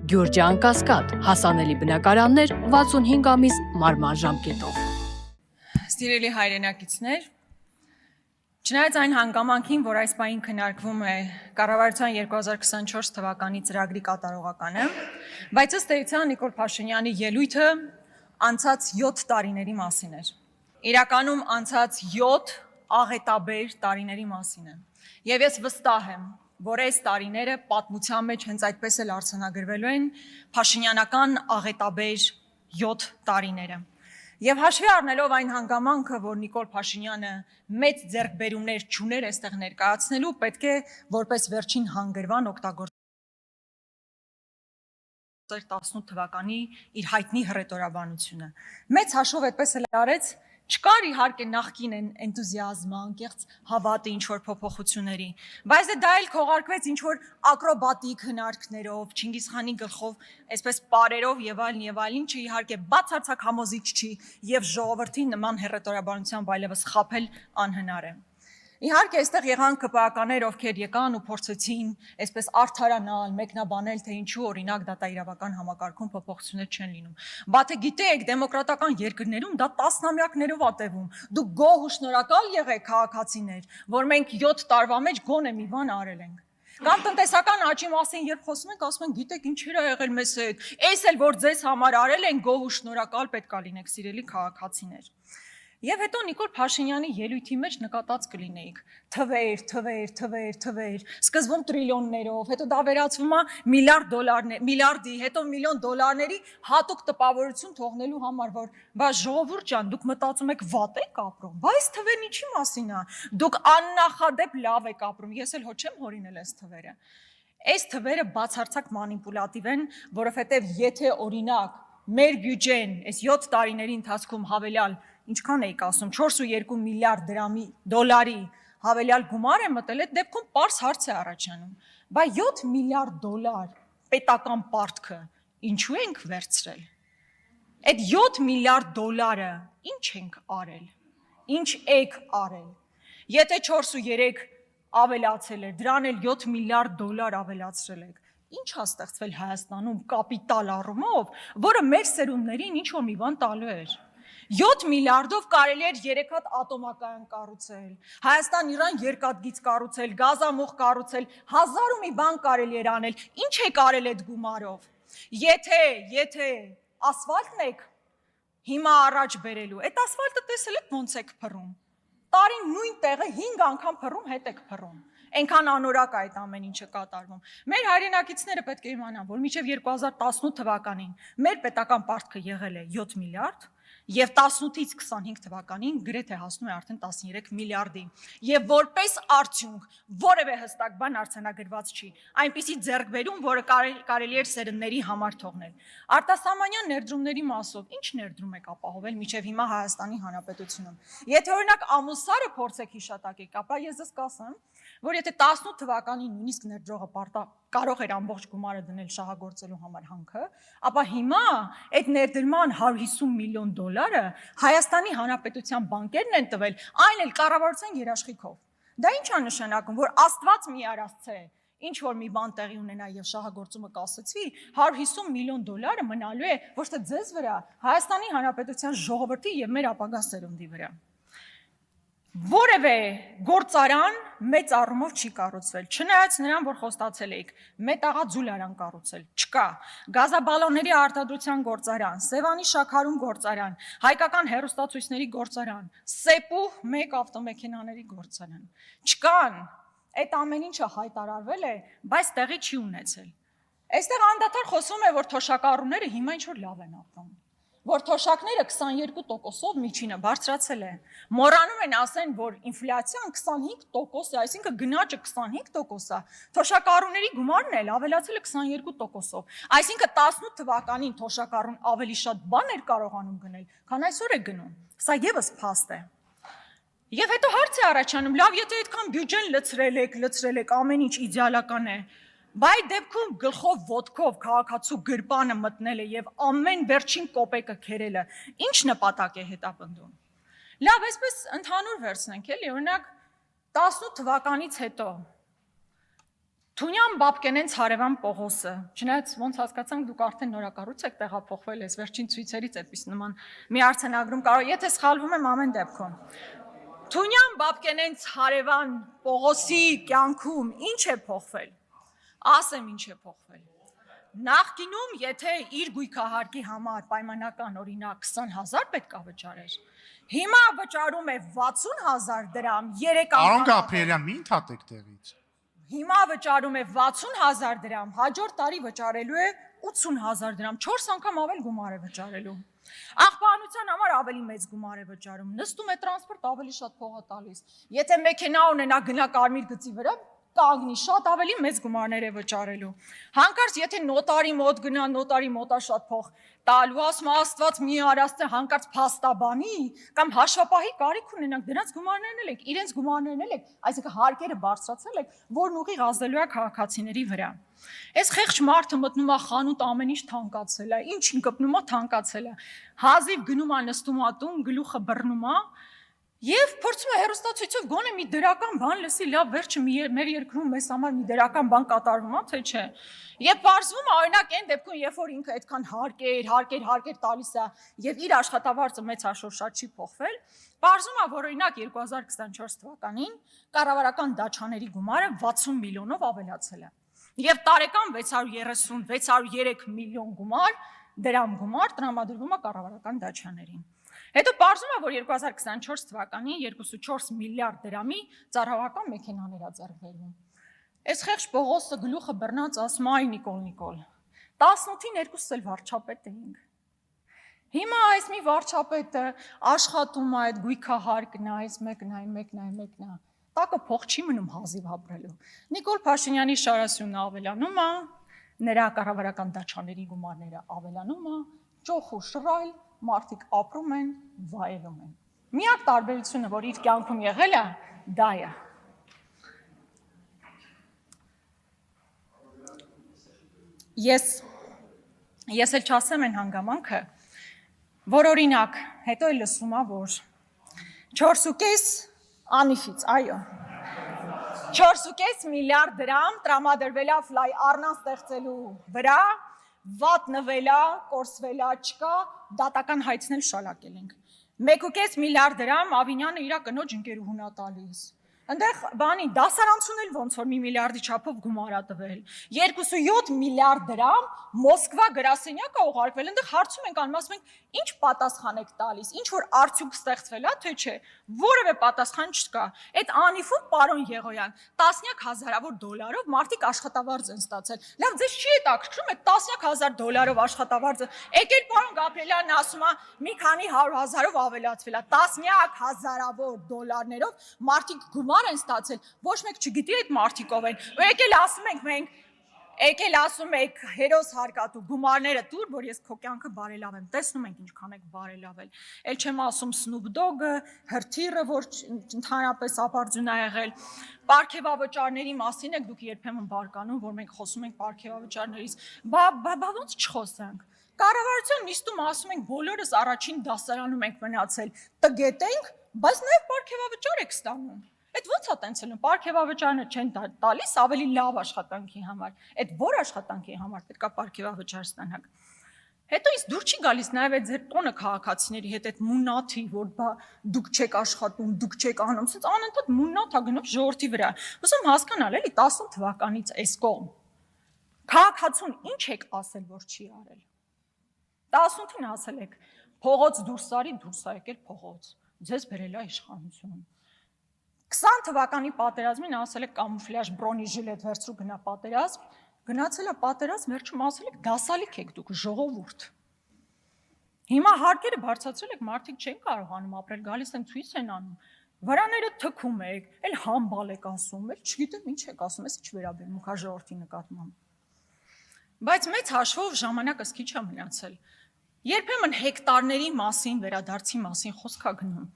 Գյուրջան Կասկադ, հասանելի բնակարաններ 65 ամիս մարման ժամկետով։ Սիրելի հայրենակիցներ, չնայած այն հանգամանքին, որ այս պահին քննարկվում է կառավարության 2024 թվականի ծրագրի կատարողականը, բայց ըստ էության Նիկոլ Փաշինյանի ելույթը անցած 7 տարիների մասին էր։ Իրականում անցած 7 աղետաբեր տարիների մասին է։ Եվ ես վստահ եմ, որ այս տարիները պատմության մեջ հենց այդպես էլ արձանագրվելու են Փաշինյանական աղետաբեր 7 տարիները։ Եվ հաշվի առնելով այն հանգամանքը, որ Նիկոլ Փաշինյանը մեծ ձեռքբերումներ չուներ այստեղ ներկայացնելու, պետք է որպես վերջին հանգրվան օգտագործել 18 թվականի իր հայտնի հռետորաբանությունը։ Մեծ հաշվով այդպես էլ արեց, չկար իհարկե նախկին էնտուզիազմը, անկեղծ հավատը ինչ-որ փոփոխությունների, բայց դա էլ քողարկվեց ինչ-որ ակրոբատիկ հնարքներով, Չինգիզխանի գլխով, այսպես պարերով եւ այլն, ինչը իհարկե բացարձակ համոզիչ չի եւ ժողովրդին նման հռետորաբանությամբ այլևս խաբել անհնար է։ Իհարկե այստեղ եղան ԿՊԱ-ականներ, ովքեր եկան ու փորձեցին այսպես արդարանալ, մեկնաբանել, թե ինչու օրինակ դատաիրավական համակարգում փոփոխություններ չեն լինում։ Բա թե գիտեք, դեմոկրատական երկրներում դա տասնամյակներով ա տևում։ Դուք գոհ ու շնորհակալ եղեք քաղաքացիներ, որ մենք 7 տարվա մեջ գոնե մի բան արել ենք։ Կամ տնտեսական աճի մասին երբ խոսում ենք, ասում ենք, գիտեք ինչեր ա եղել մեզ հետ։ Էս էլ որ ձեզ համար արել են, գոհ ու շնորհակալ պետք է լինեք, սիրելի քաղաքացիներ։ Եվ հետո Նիկոլ Փաշինյանի ելույթի մեջ նկատած կլինեիք թվեր, սկզբում տրիլիոններով, հետո դա վերածվում է միլիարդի, հետո միլիոն դոլարների հատուկ տպավորություն թողնելու համար, որ բա ժողովուրդ ջան, դուք մտածում եք վատ եք ապրում, բայց թվերն ինչի մասին է, դուք աննախադեպ լավ եք ապրում, ես էլ հո չեմ հորինել այս թվերը։ Այս թվերը բացարձակ մանիպուլատիվ են, որովհետև եթե օրինակ մեր բյուջեն այս 7 տարիների ընթացքում հավելյալ ինչքան էիք ասում 4.2 միլիարդ դոլարի հավելյալ գումար է մտել, այդ դեպքում պարզ հարց է առաջանում։ Բա 7 միլիարդ դոլար պետական պարտքը ինչու ենք վերցրել։ Այդ 7 միլիարդ դոլարը ինչ ենք արել։ Ինչ եք արել։ Եթե 4.3 ավելացել է, դրան էլ 7 միլիարդ դոլար ավելացրել եք։ Ինչ է ստեղծվել Հայաստանում կապիտալ առումով, որը մեր սերունդներին ինչ-որ մի բան տալու էր։ 7 միլիարդով կարելի էր 3 հատ ատոմակայան կառուցել, Հայաստան-Իրան երկաթգիծ կառուցել, գազամուղ կառուցել, հազար ու մի բան կարելի էր անել։ Ինչ եք արել այդ գումարով։ Եթե ասֆալտն եք հիմա առաջ բերելու, այդ ասֆալտը տեսել եք ոնց եք փռում։ Տարին նույն տեղը 5 անգամ փռում, հետ եք փռում։ Այնքան անորակ է այդ ամեն ինչը կատարվում։ Մեր հայրենակիցները պետք է իմանան, որ մինչև 2018 թվականին մեր պետական պարտքը եղել է 7 միլիարդ եւ 18-ից 25 թվականին գրեթե հասնում է արդեն 13 միլիարդի։ Եվ որպես արդյունք որևէ հստակ բան արձանագրված չի։ Այնպիսի ձեռքբերում, որը կարելի էր սերնդների համար թողնել։ Արտասահմանյան ներդրումների մասով ինչ ներդրում եք ապահովել մինչև հիմա Հայաստանի Հանրապետությունում։ Եթե օրինակ ամուսարը փորձեք հիշատակեք, ապա ես ձեզ կասեմ, որ եթե 18 թվականին նույնիսկ ներդրողը կարող էր ամբողջ գումարը դնել շահագործելու համար հանքը, ապա հիմա այդ ներդրման 150 միլիոն դոլարը Հայաստանի Հանրապետության բանկերն են տվել, այն էլ կառավարության երաշխիքով։ Դա ինչ է նշանակում, որ Աստված մի արածցե, ինչ որ մի բան տեղի ունենա եւ շահագործումը կասեցվի, 150 միլիոն դոլարը մնալու է ոչ թե ձեզ վրա, Հայաստանի Հանրապետության ժողովրդի եւ մեր ապագա սերունդի վրա։ Որևէ գործարան մեծ առումով չի կառուցվել, չնայած նրան, որ խոստացել էիք, մետաղաձուլարան կառուցել, չկա, գազաբալոնների արտադրության գործարան, Սևանի շաքարում գործարան, հայկական հեռուստացույցների գործարան, Սեպու 1 ավտոմեքենաների գործարան, չկան, այդ ամեն ինչը հայտարարվել է, բայց տեղի չի ունեցել։ Այստեղ անդադար խոսում է, որ թոշակառուները հիմա ինչ-որ լավ են ապրում, որ թոշակները 22%-ով միջինը բարձրացել է։ Մոռանում են ասեն, որ ինֆլյացիան 25% է, այսինքն գնաճը 25% է, թոշակառուների գումարն էլ ավելացել է 22%-ով։ Այսինքն 18 թվականին թոշակառուն ավելի շատ բան էր կարողանում գնել, քան այսօր է գնում։ Սա եւս փաստ է։ Եվ հետո հարց է առաջանում, լավ, եթե այդքան բյուջեն լցրել եք, ամեն ինչ իդեալական է, բայց դեպքում գլխով ոտքով քաղաքացու գրպանը մտնելը եւ ամեն վերջին կոպեկը քերելը ինչ նպատակ է հետապնդում։ Լավ, այսպես ընդհանուր վերցնենք, էլի, օրինակ 18 թվականից հետո Թունյան Բաբկենեն Ցարևան Պողոսը, չնայած ոնց հասկացանք դուք արդեն նորակառույց եք տեղափոխվել, այս վերջին ցույցերից այդպես նման մի արձանագրում կարող, եթե սխալվում եմ ամեն դեպքում։ Թունյան Բաբկենեն Ցարևան Պողոսի կյանքում ինչ է փոխվել։ Ասեմ ինչ է փոխվել։ Նախկինում, եթե իր գույքահարկի համար պայմանական օրինակ 20,000 պետք է վճարեր, հիմա վճարում է 60,000 դրամ 3 անգամ։ Արոն Գաբրիելյան, մի ընդհատեք տեղից։ Հիմա վճարում է 60,000 դրամ, հաջորդ տարի վճարելու է 80,000 դրամ, 4 անգամ ավել գումար է վճարելու։ Աղբանության համար ավելի մեծ գումար է վճարում, նստում է տրանսպորտ ավելի շատ փող է տալիս։ Եթե մեքենա ունենա գնա Կարմիր գծի վրա, կանգնի շատ ավելի մեծ գումարներ է վճարելու։ Հանկարծ եթե նոտարի մոտ գնա, նոտարի մոտա շատ փող տալու, ասում Աստված մի արածը հանկարծ փաստաբանի կամ հաշվապահի կարիք ունենանք, դրանց գումարներն էլ եք, իրենց գումարներն էլ եք, այսինքն հարկերը բարձրացել եք, որն ուղիղ ազդելու է քաղաքացիների վրա։ Այս խեղճ մարդը մտնում է խանութ, ամեն ինչ թանկացել է, ինչին կպնում է թանկացել է։ Հազիվ գնում է նստում է տուն, գլուխը բռնում է եւ փորձում է հերոստացույցով գոնե մի դրական բան լսի, լավ վերջը մեր երկրում մեզ համար մի դրական բան կատարվում է, թե չէ։ Եվ բարձվում է օրինակ այն դեպքում, երբ որ ինքը այդքան հարկեր տալիս է եւ իր աշխատավարձը մեծ հաշվշատ չի փոխվել, բարձվում է, որ օրինակ 2024 թվականին կառավարական դաչաների գումարը 60 միլիոնով ավելացել է։ Եվ տարեկան 603 միլիոն դրամ գումար տրամադրվում է կառավարական դաչաներին։ Հետո բարձում է, որ 2024 թվականին 2.4 միլիարդ դրամի ծառայական մեքենաներ է ձեռք բերվում։ Այս խեղճ Պողոսը գլուխը բռնած ասում այ Նիկոլ, 18-ին երկուսս էլ վարչապետ էինք։ Հիմա այս մի վարչապետը աշխատում է այդ գույքահարկն է, այս մեկն է։ Տակը փող չի մնում հազիվ ապրելու։ Նիկոլ Փաշինյանի շարասյունը ավելանում է, նրա կառավարական դաչաների գումարները ավելանում է, ճոխ ու շռայլ մարդիկ ապրում են, վայելում են։ Միակ տարբերությունը, որ իր կյանքում եղել է, դա է։ Ես էլ չասեմ են հանգամանքը, որ օրինակ, հետո էլ լսում է, որ 4.5 անիֆից, այո, 4.5 միլիարդ դրամ տրամադրվել է ֆլայ առնան ստեղծելու վրա, վատնվելա, կորսվելա չկա, դատական հայցնել շալակել ենք։ 1.5 միլիարդ դրամ Ավինյանը իր կնոջ ընկերուհուն է տալիս։ Այնտեղ բանի դասարանցուն էլ ոնց որ 1 միլիարդի չափով գումար է տվել։ 2.7 միլիարդ դրամ Մոսկվա գրասենյակ է ուղարկվել։ Այնտեղ հարցում ենք անում, ասում ենք, ինչ պատասխան եք տալիս, ինչ որ արդյունք ստեղծվել է, թե չէ։ Որևէ պատասխան չկա։ Այդ անիֆում պարոն Եղոյան, տասնյակ հազարավոր դոլարով մարդիկ աշխատավարձ են ստացել։ Լավ, ձեզ չի հետաքրքրում այդ տասնյակ հազար դոլարով աշխատավարձը։ Եկել պարոն Գաբրիելյանն ասում է, մի քանի 100,000-ով ավելացվել է։ Տասնյակ հազարավոր դոլարներով մարդիկ գումար են ստացել, ոչ մեկ չգիտի այդ մարդիկ ով են։ Ու եկել ասում ենք մենք, եկել ասում եք հերոս հարկատու գումարները տուր, որ ես քո կյանքը բարելավեմ։ Տեսնում ենք ինչքան եք բարելավել։ Էլ չեմ ասում Snoop Dogg-ը, հրթիռը, որ ընդհանրապես ապարդյուն է եղել։ Պարգևավճարների մասին եք դուք երբեմն բարկանում, որ մենք խոսում ենք պարգևավճարներից։ Բա ոնց չխոսենք։ Կառավարության նիստում ասում ենք բոլորս առաջին դասարանում ենք մնացել, տգետենք, բայց նաև պարգևավճար եք ստանում։ Այդ ո՞նց է տենց ելնում, պարգևավճարը չեն տալիս ավելի լավ աշխատանքի համար, այդ որ աշխատանքի համար պետք է պարգևավճար ստանաք։ Հետո ինձ դուր չի գալիս նաև այդ ձեր տոնը քաղաքացիների հետ այդ մունաթի, որ բա դուք չեք աշխատում, դուք չեք անում, ասենց անընդհատ մունաթ է գնում ժողովրդի վրա։ Ուզում հասկանալ էլի 10 թվականից այս կողմ քաղաքացուն ինչ եք ասել, որ չի արել։ 18-ին ասել եք փողոց դուրս արի, դուրս ա եկել փողոց, ձեզ բերել է իշխանություն։ 20 թվականի պատերազմին ասել եք կամուֆլյաժ բրոնիժիլետ վերցրու գնա պատերազմ, գնացել է պատերազմ, վերջում ասել եք դասալիք եք դուք ժողովուրդ։ Հիմա հարկերը բարձրացրել եք, մարդիկ չեն կարողանում ապրել, գալիս են ցույց են անում, վրաները թքում եք, էլ համբալ եք ասում, էլ չգիտեմ ինչ եք ասում, էս ինչ վերաբերմունք է ժողովրդի նկատմամբ։ Բայց մեծ հաշվով ժամանակս քիչ է մնացել։ Երբեմն հեկտարների մասին, վերադարձի մասին խոսք է գնում։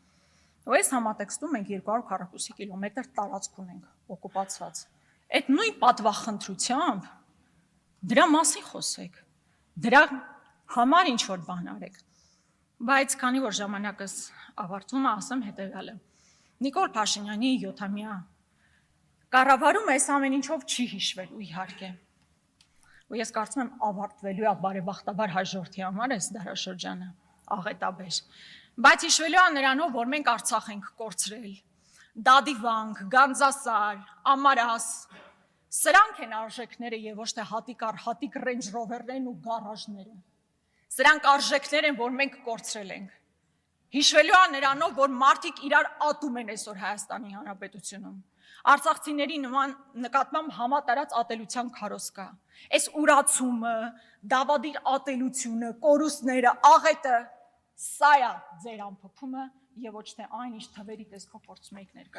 Ու այս համատեքստում մենք 240 կիլոմետր տարածք ունենք, օկուպացված։ Այդ նույն պատվախնդրությամբ դրա մասին խոսեք, դրա համար ինչ-որ բան արեք։ Բայց քանի որ ժամանակս ավարտվում է, ասեմ հետևյալը։ Նիկոլ Փաշինյանի 7-ամյա Կառավարումը այս ամեն ինչով չի հիշվելու իհարկե։ Ու ես կարծում եմ ավարտվելու է բարեբախտաբար հաջորդի համար այս դարաշրջանը, աղետաբեր։ Բայց հիշվելու է նրանով, որ մենք Արցախ ենք կորցրել։ Դադիվանք, Գանձասար, Ամարաս, սրանք են արժեքները եւ ոչ թե հատիկ Range Rover-ներն ու գարաժները։ Սրանք արժեքներ են, որ մենք կորցրել ենք։ Հիշվելու է նրանով, որ մարդիկ իրար ատում են այսօր Հայաստանի Հանրապետությունում։ Արցախցիների նկատմամբ համատարած ատելության քարոզ կա։ Այս ուրացումը, դավադիր ատելությունը, կորուստները, աղետը, սա է ձեր ամփոփումը եւ ոչ թե այն, ինչ թվերի տեսքով փորձում եք ներկայացնել։